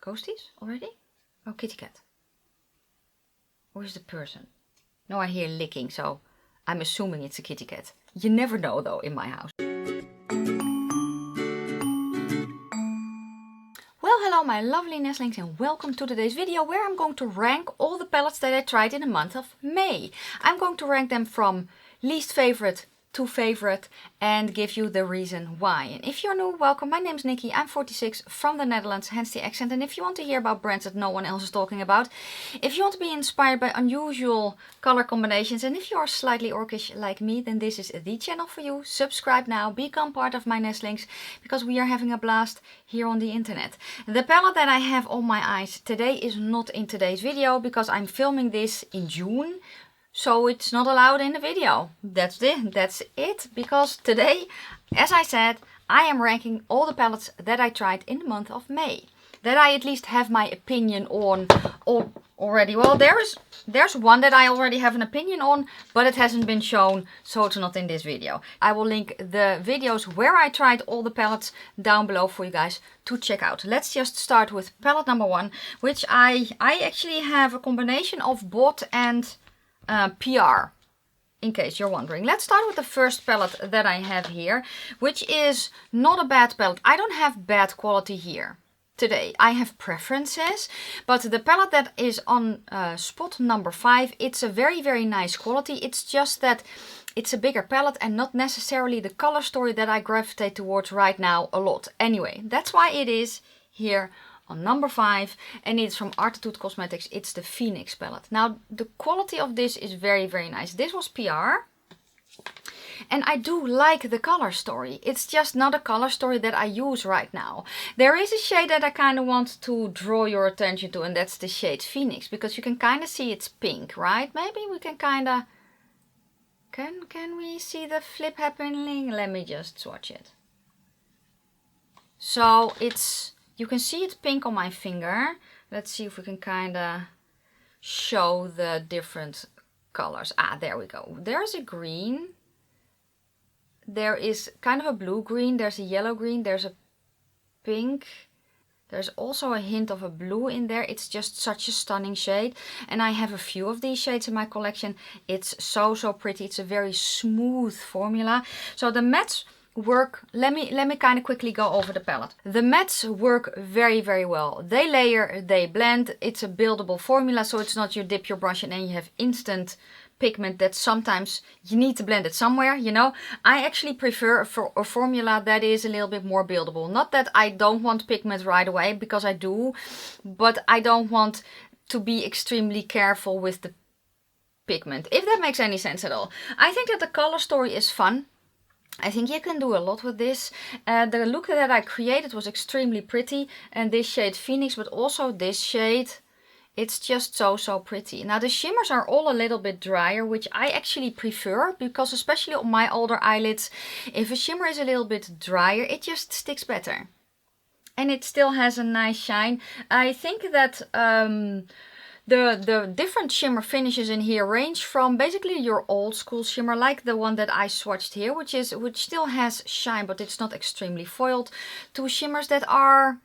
Ghosties already? Oh, kitty cat. Or is it a person? No, I hear licking, so I'm assuming it's a kitty cat. You never know though in my house. Well, hello my lovely nestlings and welcome to today's video where I'm going to rank all the palettes that I tried in the month of May. I'm going to rank them from least favorite to favorite and give you the reason why. And if you're new, welcome. My name's Nikki. I'm 46 from the Netherlands, hence the accent. And if you want to hear about brands that no one else is talking about, if you want to be inspired by unusual color combinations, and if you are slightly orcish like me, then this is the channel for you. Subscribe now, become part of my nestlings, because we are having a blast here on the internet. The palette that I have on my eyes today is not in today's video because I'm filming this in June. So it's not allowed in the video. That's it. Because today, as I said, I am ranking all the palettes that I tried in the month of May. That I at least have my opinion on already. Well, there's one that I already have an opinion on, but it hasn't been shown, so it's not in this video. I will link the videos where I tried all the palettes down below for you guys to check out. Let's just start with palette number 1, which I actually have a combination of bot and PR, in case you're wondering. Let's start with the first palette that I have here, which is not a bad palette. I don't have bad quality here today. I have preferences, but the palette that is on spot number 5, it's a very nice quality. It's just that it's a bigger palette and not necessarily the color story that I gravitate towards right now a lot. Anyway, that's why it is here on number 5, and it's from Artitude Cosmetics. It's the Phoenix palette. Now the quality of this is very nice. This was PR, and I do like the color story. It's just not a color story that I use right now. There is a shade that I kind of want to draw your attention to, and that's the shade Phoenix, because you can kind of see it's pink, right? Maybe we can kind of can we see the flip happening? Let me just swatch it. So you can see it's pink on my finger. Let's see if we can kind of show the different colors. Ah, there we go. There's a green. There is kind of a blue green. There's a yellow green. There's a pink. There's also a hint of a blue in there. It's just such a stunning shade. And I have a few of these shades in my collection. It's so pretty. It's a very smooth formula. So the mattes work. Let me kind of quickly go over the palette. The mattes work very well. They layer, they blend. It's a buildable formula, so it's not you dip your brush and then you have instant pigment that sometimes you need to blend it somewhere, you know. I actually prefer a formula that is a little bit more buildable. Not that I don't want pigment right away, because I do, but I don't want to be extremely careful with the pigment, if that makes any sense at all. I think that the color story is fun. I think you can do a lot with this. The look that I created was extremely pretty, and this shade Phoenix, but also this shade, it's just so pretty. Now the shimmers are all a little bit drier, which I actually prefer, because especially on my older eyelids, if a shimmer is a little bit drier, it just sticks better. And it still has a nice shine. I think that the different shimmer finishes in here range from basically your old school shimmer, like the one that I swatched here, which still has shine, but it's not extremely foiled, to shimmers that are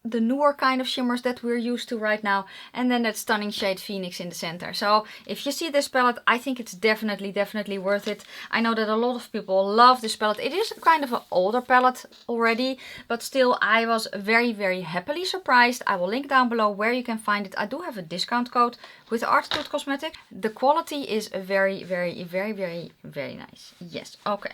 the newer kind of shimmers that we're used to right now, and then that stunning shade Phoenix in the center. So if you see this palette, I think it's definitely worth it. I know that a lot of people love this palette. It is kind of an older palette already, but still I was very happily surprised. I will link down below where you can find it. I do have a discount code with Artitude Cosmetics. The quality is very nice. Yes, okay.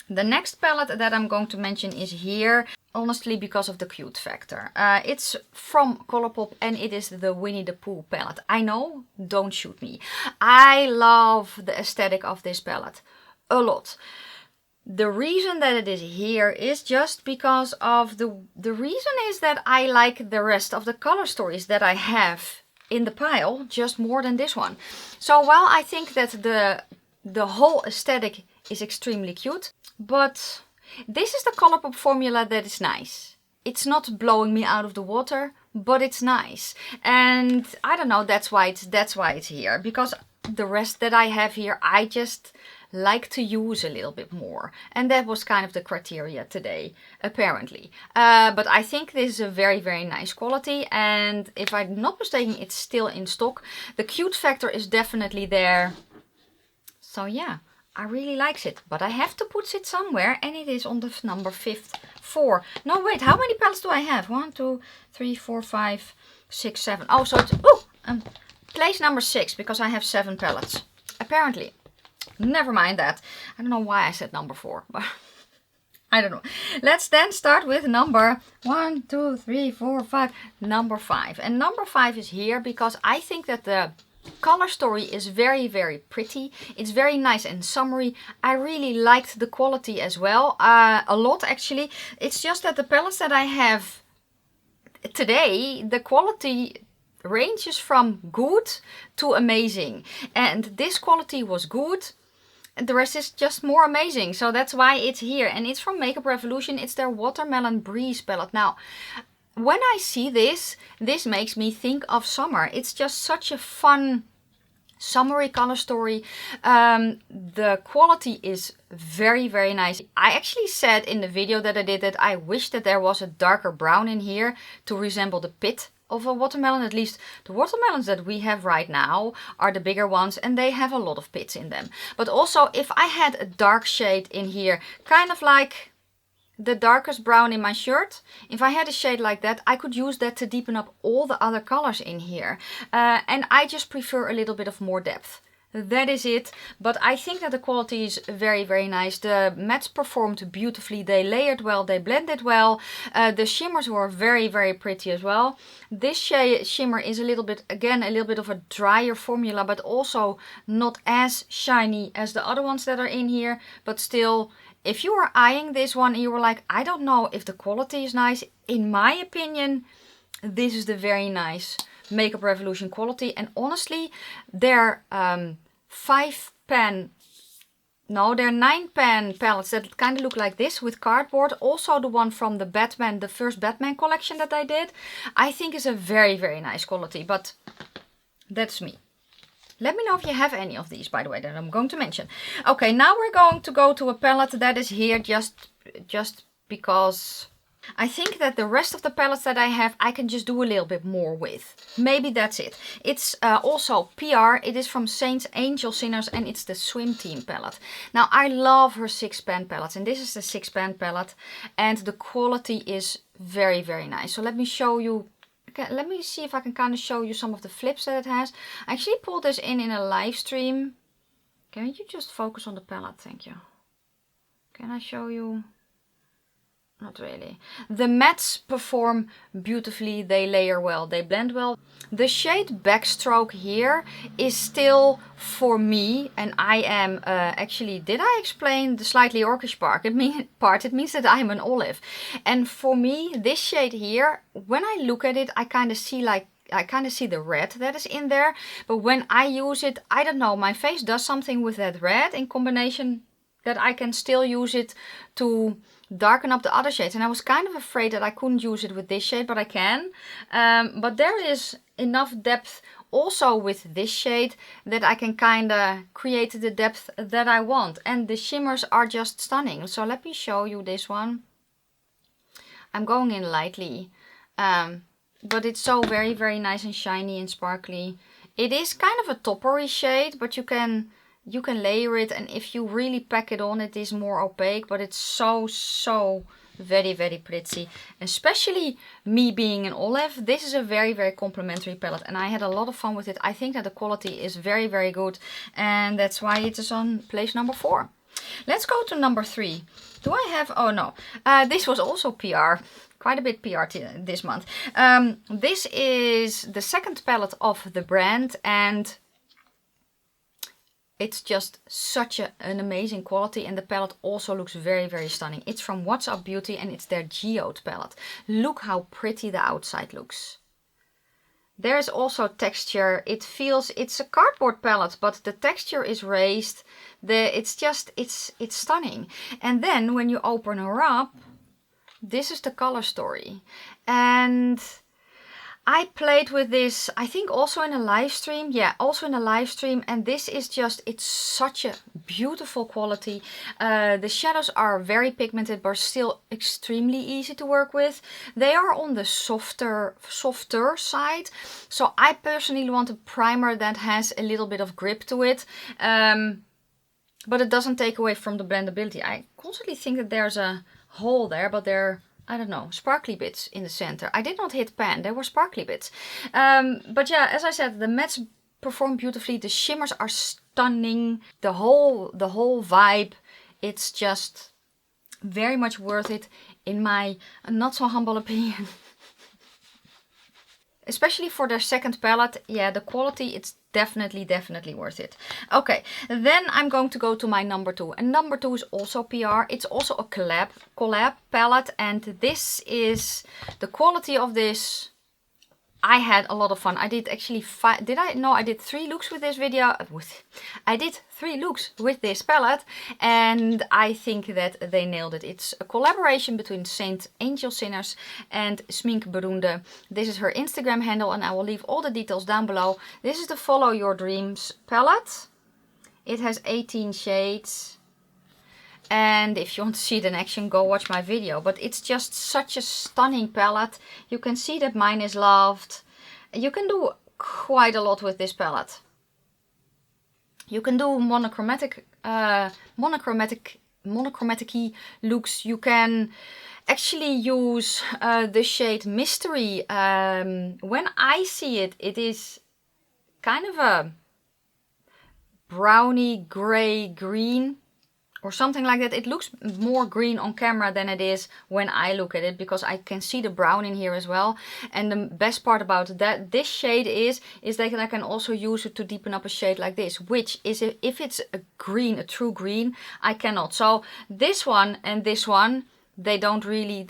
The next palette that I'm going to mention is here, honestly because of the cute factor. It's from Colourpop and it is the Winnie the Pooh palette. I know, don't shoot me. I love the aesthetic of this palette a lot. The reason that it is here is just because of the reason is that I like the rest of the color stories that I have in the pile just more than this one. So while I think that the whole aesthetic is extremely cute, but this is the Colourpop formula that is nice. It's not blowing me out of the water, but it's nice. And I don't know, that's why it's here. Because the rest that I have here, I just like to use a little bit more. And that was kind of the criteria today, apparently. But I think this is a very, very nice quality. And if I'm not mistaken, it's still in stock. The cute factor is definitely there. So yeah, I really like it. But I have to put it somewhere. And it is on the number 4. No, wait, how many pallets do I have? 1, 2, 3, 4, 5, 6, 7. Oh, so it's... place number 6, because I have 7 pallets. Apparently. Never mind that. I don't know why I said number 4. But I don't know. Let's then start with number 1, 2, 3, 4, 5. Number 5. And number 5 is here because I think that the color story is very, very pretty. It's very nice and summery. I really liked the quality as well. A lot actually. It's just that the palettes that I have today, the quality ranges from good to amazing, and this quality was good and the rest is just more amazing, so that's why it's here. And it's from Makeup Revolution. It's their Watermelon Breeze palette. Now when I see this makes me think of summer. It's just such a fun summery color story. The quality is very, very nice. I actually said in the video that I did that I wish that there was a darker brown in here to resemble the pit of a watermelon. At least the watermelons that we have right now are the bigger ones and they have a lot of pits in them. But also if I had a dark shade in here, kind of like the darkest brown in my shirt, if I had a shade like that, I could use that to deepen up all the other colors in here. And I just prefer a little bit of more depth. That is it. But I think that the quality is very, very nice. The mattes performed beautifully. They layered well. They blended well. The shimmers were very, very pretty as well. This shimmer is a little bit, again, a little bit of a drier formula, but also not as shiny as the other ones that are in here. But still, if you were eyeing this one and you were like, I don't know if the quality is nice. In my opinion, this is the very nice Makeup Revolution quality. And honestly, their 9-pan palettes that kind of look like this with cardboard, also the one from the Batman, the first Batman collection that I did, I think is a very, very nice quality. But that's me. Let me know if you have any of these, by the way, that I'm going to mention. Okay, now we're going to go to a palette that is here just because I think that the rest of the palettes that I have, I can just do a little bit more with. Maybe that's it. It's also PR. It is from Saints Angel Sinners and it's the Swim Team palette. Now, I love her 6-pan palettes and this is the 6-pan palette and the quality is very, very nice. So let me show you. Okay, let me see if I can kind of show you some of the flips that it has. I actually pulled this in a live stream. Can you just focus on the palette? Thank you. Can I show you? Not really. The mattes perform beautifully. They layer well. They blend well. The shade Backstroke here is still for me, and I am actually, did I explain the slightly orcish part? It means that I'm an olive. And for me, this shade here, when I look at it, I kind of see the red that is in there. But when I use it, I don't know, my face does something with that red in combination that I can still use it to darken up the other shades. And I was kind of afraid that I couldn't use it with this shade, but I can. But there is enough depth also with this shade that I can kind of create the depth that I want. And the shimmers are just stunning. So let me show you this one. I'm going in lightly, but it's so very, very nice and shiny and sparkly. It is kind of a toppery shade, but you can layer it, and if you really pack it on, it is more opaque, but it's so very, very pretty. Especially me being an olive, this is a very, very complimentary palette and I had a lot of fun with it. I think that the quality is very, very good and that's why it is on place number 4. Let's go to number 3. Do I have, oh no, this was also PR. Quite a bit PR this month. This is the second palette of the brand and it's just such an amazing quality, and the palette also looks very, very stunning. It's from What's Up Beauty and it's their Geode palette. Look how pretty the outside looks. There's also texture. It's a cardboard palette, but the texture is raised. It's stunning. And then when you open her up, this is the color story. And I played with this, I think also in a live stream. Yeah, also in a live stream. And this is just, it's such a beautiful quality. The shadows are very pigmented, but still extremely easy to work with. They are on the softer side. So I personally want a primer that has a little bit of grip to it. But it doesn't take away from the blendability. I constantly think that there's a hole there, but they're, I don't know, sparkly bits in the center. I did not hit pan, there were sparkly bits. But yeah, as I said, the mattes perform beautifully. The shimmers are stunning. The whole vibe, it's just very much worth it in my not so humble opinion. Especially for their second palette, yeah, the quality, it's definitely worth it. Okay, then I'm going to go to my number 2. And number 2 is also PR. It's also a collab palette. And this is the quality of this. I had a lot of fun. I did actually 5, did I? No, I did 3 looks with this video. I did 3 looks with this palette. And I think that they nailed it. It's a collaboration between Saint Angel Sinners and Smink Beroende. This is her Instagram handle and I will leave all the details down below. This is the Follow Your Dreams palette. It has 18 shades. And if you want to see it in action, go watch my video. But it's just such a stunning palette. You can see that mine is loved. You can do quite a lot with this palette. You can do monochromatic looks. You can actually use the shade Mystery. When I see it, it is kind of a browny, grey, green. Or something like that. It looks more green on camera than it is when I look at it, because I can see the brown in here as well. And the best part about this shade is that I can also use it to deepen up a shade like this, which is if it's a green, a true green, I cannot. So this one and this one, they don't really,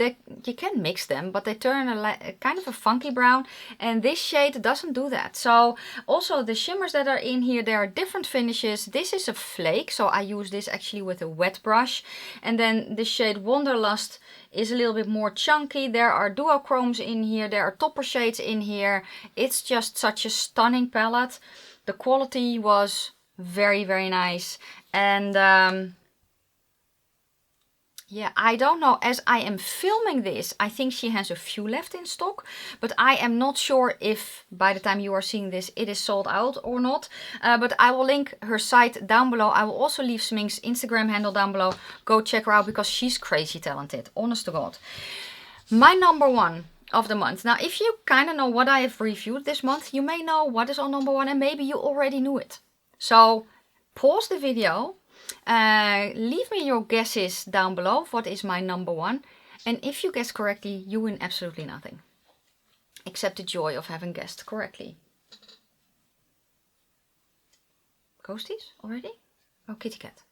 you can mix them, but they turn a kind of a funky brown, and this shade doesn't do that. So also the shimmers that are in here, there are different finishes. This is a flake, so I use this actually with a wet brush. And then the shade Wanderlust is a little bit more chunky. There are duochromes in here, there are topper shades in here. It's just such a stunning palette. The quality was very nice. And yeah, I don't know, as I am filming this, I think she has a few left in stock, but I am not sure if by the time you are seeing this, it is sold out or not. But I will link her site down below. I will also leave Smink's Instagram handle down below. Go check her out because she's crazy talented, honest to God. My number 1 of the month. Now, if you kind of know what I have reviewed this month, you may know what is on number 1 and maybe you already knew it. So pause the video. Leave me your guesses down below. What is my number 1? And if you guess correctly, you win absolutely nothing. Except the joy of having guessed correctly. Ghosties already? Oh, kitty cat.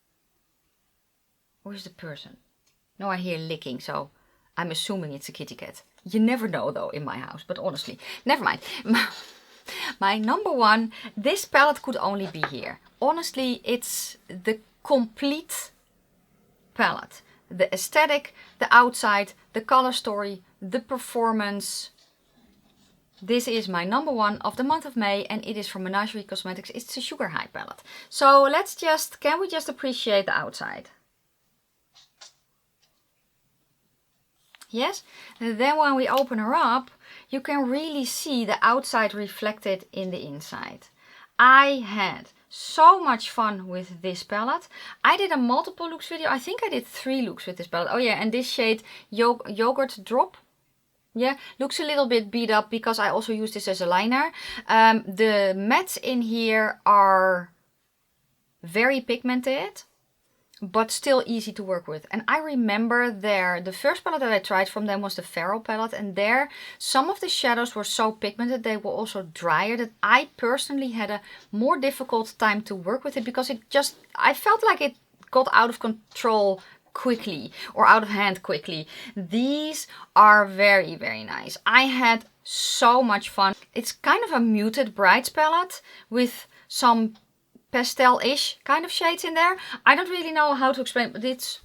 Or is it a person? No, I hear licking, so I'm assuming it's a kitty cat. You never know though in my house, but honestly, never mind. My number 1, this palette could only be here. Honestly, it's the complete palette. The aesthetic, the outside, the color story, the performance. This is my number 1 of the month of May, and it is from Menagerie Cosmetics. It's the Sugar High palette. So let's just, can we just appreciate the outside? Yes? And then when we open her up, you can really see the outside reflected in the inside. I had so much fun with this palette. I did a multiple looks video. I think I did 3 looks with this palette. Oh yeah, and this shade Yogurt Drop. Yeah, looks a little bit beat up because I also use this as a liner. The mattes in here are very pigmented, but still easy to work with. And I remember the first palette that I tried from them was the Feral palette, and there some of the shadows were so pigmented, they were also drier, that I personally had a more difficult time to work with it, because I felt like it got out of control quickly, or out of hand quickly. These are very nice. I had so much fun. It's kind of a muted brights palette with some pastel-ish kind of shades in there. I don't really know how to explain, but it's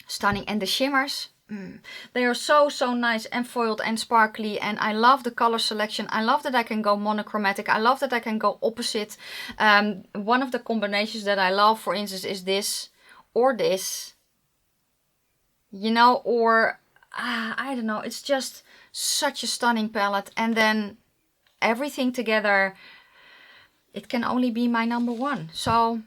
stunning. And the shimmers, They are so nice and foiled and sparkly, and I love the color selection. I love that I can go monochromatic. I love that I can go opposite. One of the combinations that I love, for instance, is this or this. You know, or I don't know. It's just such a stunning palette. And then everything together, it can only be my number one. So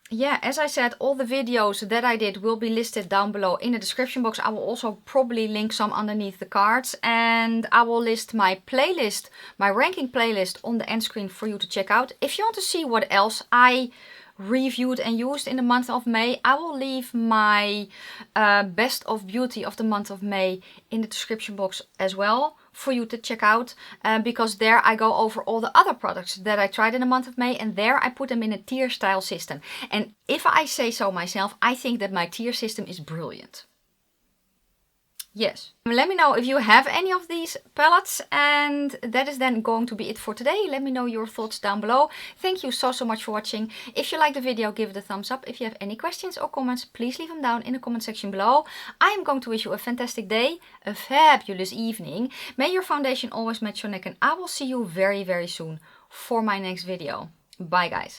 yeah, as I said, all the videos that I did will be listed down below in the description box. I will also probably link some underneath the cards. And I will list my playlist, my ranking playlist on the end screen for you to check out. If you want to see what else I reviewed and used in the month of May, I will leave my best of beauty of the month of May in the description box as well for you to check out, because there I go over all the other products that I tried in the month of May, and there I put them in a tier style system. And if I say so myself, I think that my tier system is brilliant. Yes. Let me know if you have any of these palettes, and that is then going to be it for today. Let me know your thoughts down below. Thank you so much for watching. If you like the video, give it a thumbs up. If you have any questions or comments, please leave them down in the comment section below. I am going to wish you a fantastic day, a fabulous evening. May your foundation always match your neck, and I will see you very soon for my next video. Bye guys.